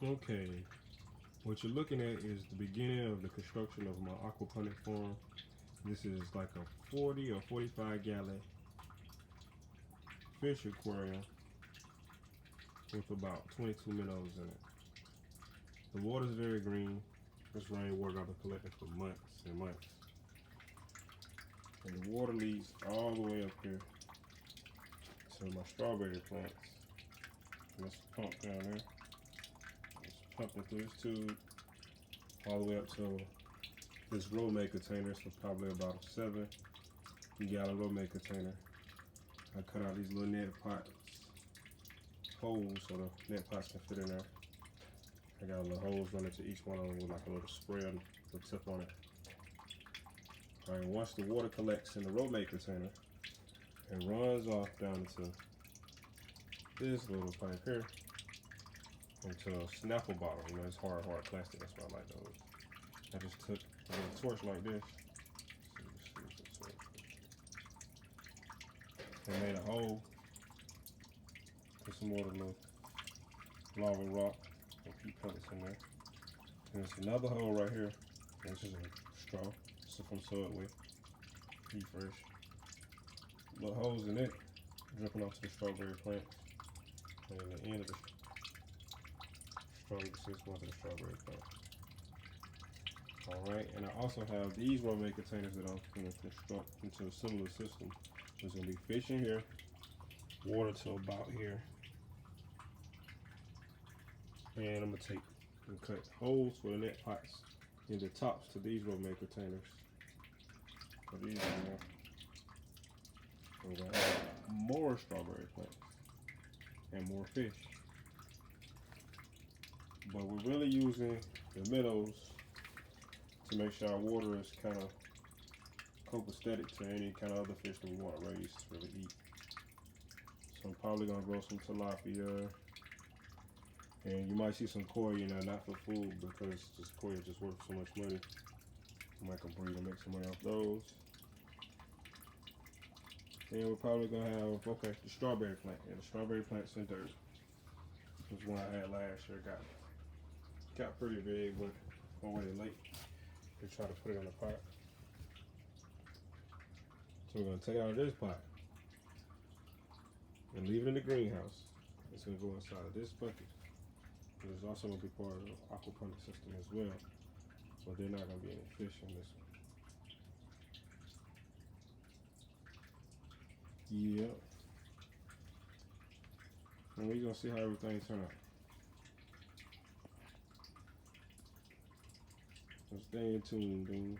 Okay, what you're looking at is the beginning of the construction of my aquaponic farm. This is like a 40 or 45 gallon fish aquarium with about 22 minnows in it. The water is very green. This rainwater I've been collecting for months and months. And the water leads all the way up here to my strawberry plants. And this pump down there. It's pumping through this tube all the way up to this rollmate container. So probably about a 7-gallon rollmate container. I cut out these little net pots holes so the net pots can fit in there. I got a little hose running to each one of them with like a little spray on the tip on it. Alright, once the water collects in the rollmate container, it runs off down into this little pipe here into a Snapple bottle. You know, it's hard plastic, that's why I like those. I just took a little torch like this. And made a hole. Put some more of the lava rock and few pellets in there. And there's another hole right here. This is a straw. This is from Subway. Pretty fresh. Little holes in it, dripping onto the strawberry plants. And in the end of the straw, you can see it's going to the strawberry plant. Alright, and I also have these rollmate containers that I'm going to construct into a similar system. There's going to be fish in here, water to about here. And I'm going to take and cut holes for the net pots in the tops to these rollmate containers. For these in there. We're going to have more strawberry plants and more fish. But we're really using the minnows to make sure our water is kind of copacetic to any kind of other fish that we want to raise to really eat. So I'm probably going to grow some tilapia. And you might see some koi in there, not for food, because just koi is just worth so much money. I might go breed and make some money off those. And we're probably going to have, okay, the strawberry plant. Yeah, the strawberry plant's in dirt. This was one I had last year. Got pretty big, but already late. We try to put it in a pot. So we're going to take it out of this pot and leave it in the greenhouse. It's going to go inside of this bucket. It's also going to be part of the aquaponic system as well. So they're not going to be any fish in this one. Yep. And we're going to see how everything turns out. So stay in tune, dude.